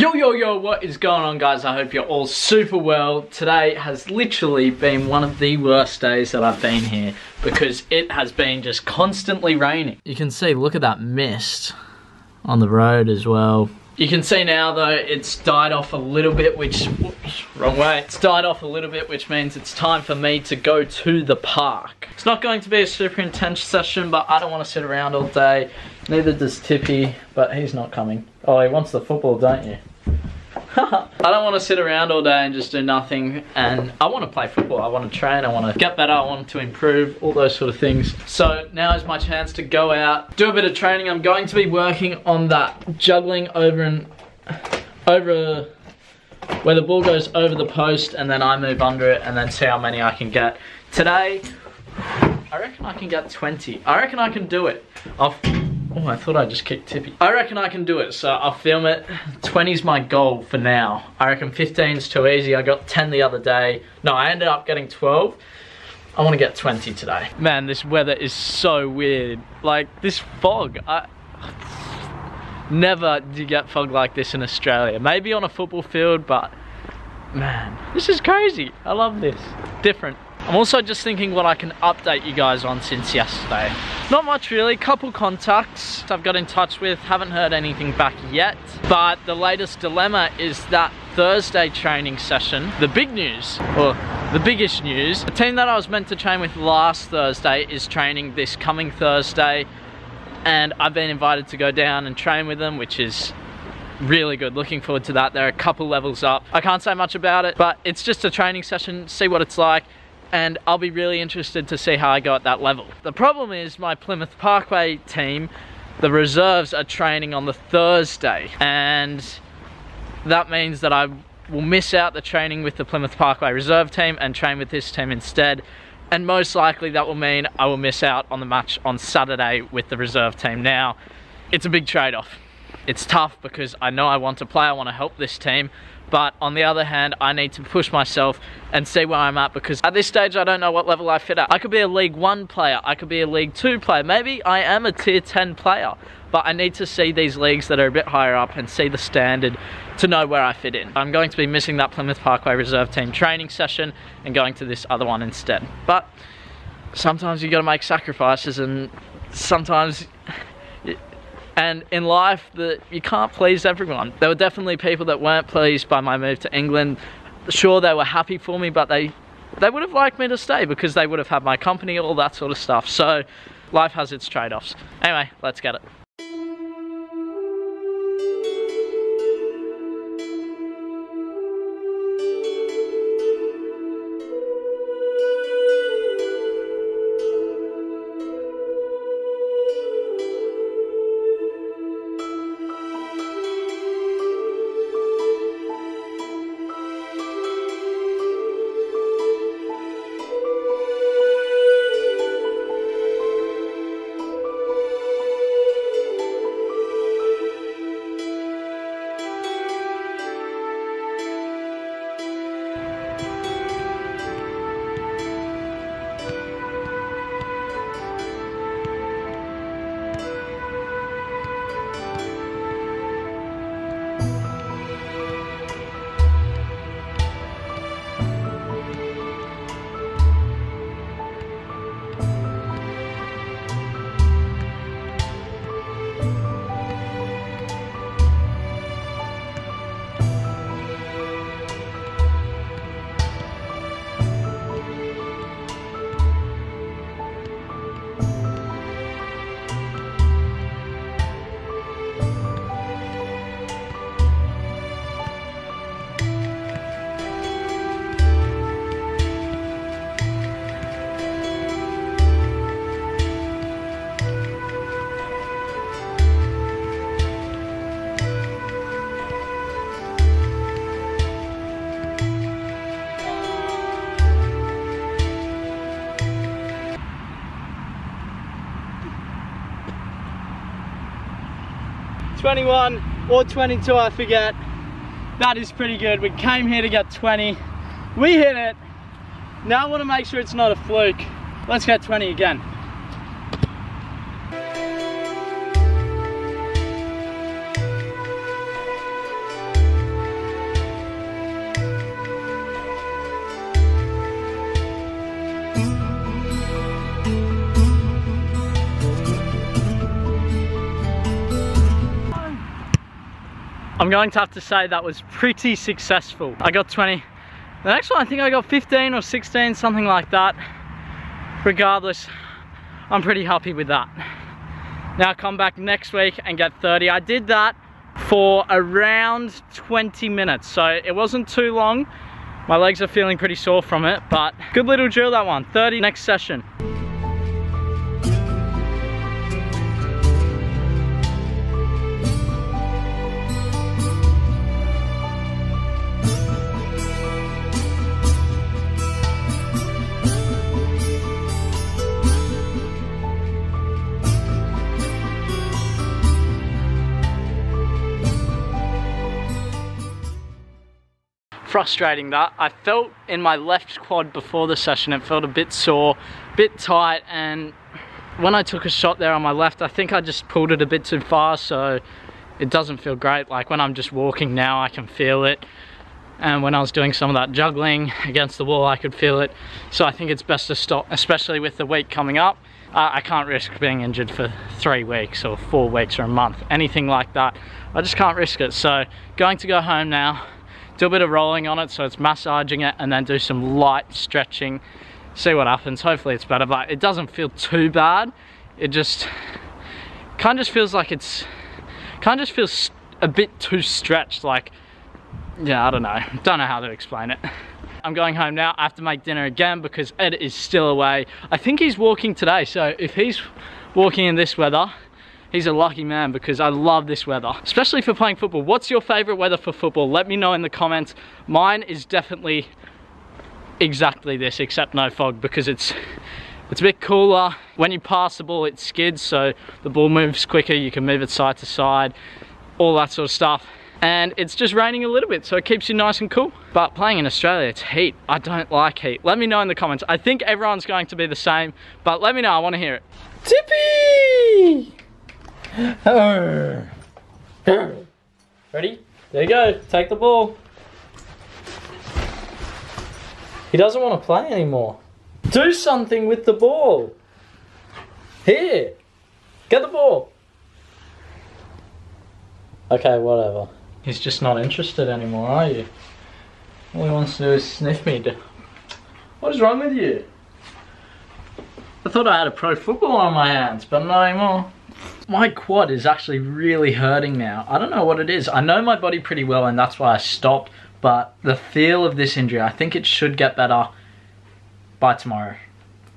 Yo, what is going on, guys? I hope you're all super well. Today has literally been one of the worst days that I've been here because it has been just constantly raining. You can see, look at that mist on the road as well. You can see now though, it's died off a little bit, which, whoops, wrong way. It's died off a little bit, which means it's time for me to go to the park. It's not going to be a super intense session, but I don't want to sit around all day. Neither does Tippy, but he's not coming. Oh, he wants the football, don't you? I don't want to sit around all day and just do nothing, and I want to play football, I want to train, I want to get better, I want to improve, all those sort of things. So now is my chance to go out, do a bit of training. I'm going to be working on that juggling over where the ball goes over the post and then I move under it and then see how many I can get. Today, I reckon I can get 20. I reckon I can do it. Oh, I thought I just kicked Tippy. I reckon I can do it, so I'll film it. 20's my goal for now. I reckon 15's too easy. I got 10 the other day. No, I ended up getting 12. I want to get 20 today. Man, this weather is so weird. Like, this fog. Never do you get fog like this in Australia. Maybe on a football field, but man, this is crazy. I love this. Different. I'm also just thinking what I can update you guys on since yesterday. Not much really, couple contacts I've got in touch with, haven't heard anything back yet. But the latest dilemma is that Thursday training session. The big news, or the biggest news, the team that I was meant to train with last Thursday is training this coming Thursday. And I've been invited to go down and train with them, which is really good. Looking forward to that. They're a couple levels up. I can't say much about it, but it's just a training session, see what it's like. And I'll be really interested to see how I go at that level. The problem is my Plymouth Parkway team, the reserves are training on the Thursday, and that means that I will miss out the training with the Plymouth Parkway reserve team and train with this team instead. And most likely that will mean I will miss out on the match on Saturday with the reserve team. Now, it's a big trade-off. It's tough because I know I want to play, I want to help this team. But on the other hand, I need to push myself and see where I'm at, because at this stage, I don't know what level I fit at. I could be a League 1 player, I could be a League 2 player, maybe I am a Tier 10 player, but I need to see these leagues that are a bit higher up and see the standard to know where I fit in. I'm going to be missing that Plymouth Parkway reserve team training session and going to this other one instead. But sometimes you got to make sacrifices, and sometimes and in life, you can't please everyone. There were definitely people that weren't pleased by my move to England. Sure, they were happy for me, but they would have liked me to stay because they would have had my company, all that sort of stuff. So life has its trade-offs. Anyway, let's get it. ...21 or 22, I forget. That is pretty good. We came here to get 20. We hit it. Now I want to make sure it's not a fluke. Let's get 20 again. I'm going to have to say that was pretty successful. I got 20. The next one, I think I got 15 or 16, something like that. Regardless, I'm pretty happy with that. Now come back next week and get 30. I did that for around 20 minutes, so it wasn't too long. My legs are feeling pretty sore from it, but good little drill that one. 30 next session. Frustrating that. I felt in my left quad before the session, it felt a bit sore, a bit tight, and when I took a shot there on my left, I think I just pulled it a bit too far, so it doesn't feel great. Like when I'm just walking now, I can feel it, and when I was doing some of that juggling against the wall, I could feel it. So I think it's best to stop, especially with the week coming up. I can't risk being injured for 3 weeks or 4 weeks or a month, anything like that. I just can't risk it. So going to go home now, do a bit of rolling on it, so it's massaging it, and then do some light stretching, see what happens. Hopefully it's better, but it doesn't feel too bad. It just kind of just feels like it's feels a bit too stretched. Like, yeah, I don't know how to explain it. I'm going home now. I have to make dinner again because Ed is still away. I think he's walking today, so if he's walking in this weather, he's a lucky man, because I love this weather, especially for playing football. What's your favorite weather for football? Let me know in the comments. Mine is definitely exactly this, except no fog, because it's a bit cooler. When you pass the ball, it skids, so the ball moves quicker. You can move it side to side, all that sort of stuff. And it's just raining a little bit, so it keeps you nice and cool. But playing in Australia, it's heat. I don't like heat. Let me know in the comments. I think everyone's going to be the same, but let me know. I want to hear it. Tippy! Ready? There you go. Take the ball. He doesn't want to play anymore. Do something with the ball. Here. Get the ball. Okay, whatever. He's just not interested anymore, are you? All he wants to do is sniff me. What is wrong with you? I thought I had a pro football on my hands, but not anymore. My quad is actually really hurting now. I don't know what it is. I know my body pretty well, and that's why I stopped, but the feel of this injury, I think it should get better by tomorrow.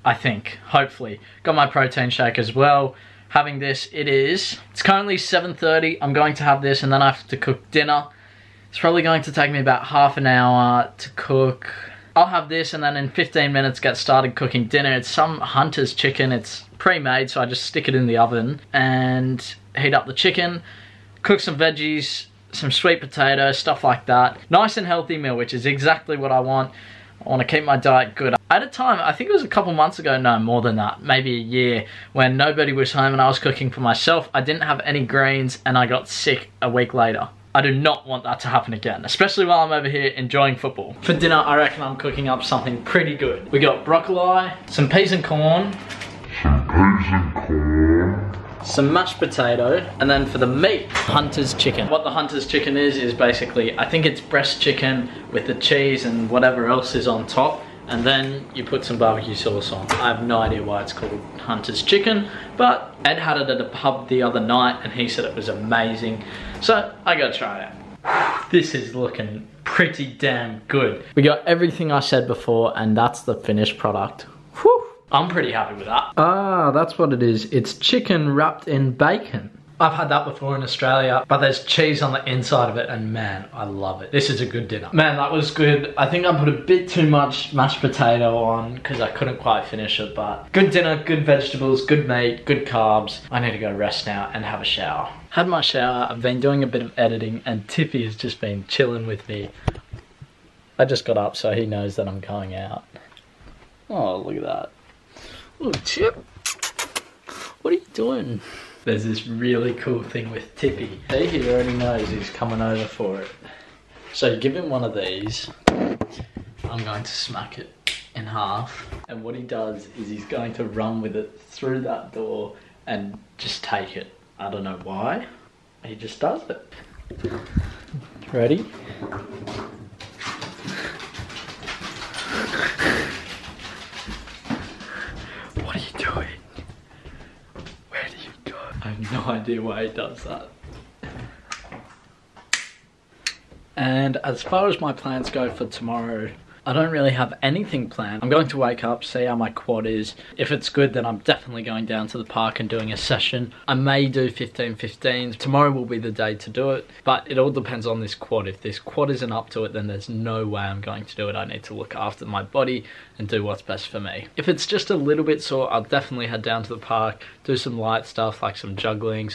I think, hopefully. Got my protein shake as well. Having this, it's currently 7:30. I'm going to have this, and then I have to cook dinner. It's probably going to take me about half an hour to cook. I'll have this, and then in 15 minutes get started cooking dinner. It's some Hunter's chicken. It's pre-made, so I just stick it in the oven and heat up the chicken, cook some veggies, some sweet potatoes, stuff like that. Nice and healthy meal, which is exactly what I want. I want to keep my diet good. At a time, I think it was a couple months ago, no, more than that, maybe a year, when nobody was home and I was cooking for myself. I didn't have any greens and I got sick a week later. I do not want that to happen again, especially while I'm over here enjoying football. For dinner, I reckon I'm cooking up something pretty good. We got broccoli, some peas and corn, some mashed potato, and then for the meat, Hunter's chicken. What the Hunter's chicken is basically, I think it's breast chicken with the cheese and whatever else is on top, and then you put some barbecue sauce on. I have no idea why it's called Hunter's chicken, but Ed had it at a pub the other night and he said it was amazing, so I gotta try it out. This is looking pretty damn good. We got everything I said before, and that's the finished product. Whew. I'm pretty happy with that. Ah, that's what it is. It's chicken wrapped in bacon. I've had that before in Australia, but there's cheese on the inside of it, and man, I love it. This is a good dinner. Man, that was good. I think I put a bit too much mashed potato on because I couldn't quite finish it, but good dinner, good vegetables, good meat, good carbs. I need to go rest now and have a shower. Had my shower, I've been doing a bit of editing, and Tiffy has just been chilling with me. I just got up, so he knows that I'm going out. Oh, look at that. Oh, Chip. What are you doing? There's this really cool thing with Tippy. See, he already knows he's coming over for it. So you give him one of these. I'm going to smack it in half. And what he does is he's going to run with it through that door and just take it. I don't know why. He just does it. Ready? What are you doing? Where do you go? I have no idea why he does that. And as far as my plans go for tomorrow, I don't really have anything planned. I'm going to wake up, see how my quad is. If it's good, then I'm definitely going down to the park and doing a session. I may do 15-15s. Tomorrow will be the day to do it, but it all depends on this quad. If this quad isn't up to it, then there's no way I'm going to do it. I need to look after my body and do what's best for me. If it's just a little bit sore, I'll definitely head down to the park, do some light stuff like some juggling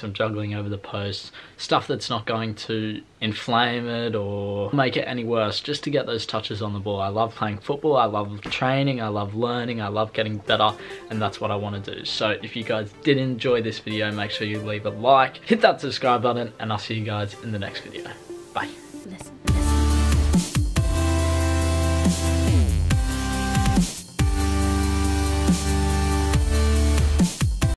over the posts, stuff that's not going to inflame it or make it any worse, just to get those touches on the ball. I love playing football, I love training, I love learning, I love getting better, and that's what I want to do. So if you guys did enjoy this video, make sure you leave a like, hit that subscribe button, and I'll see you guys in the next video. Bye.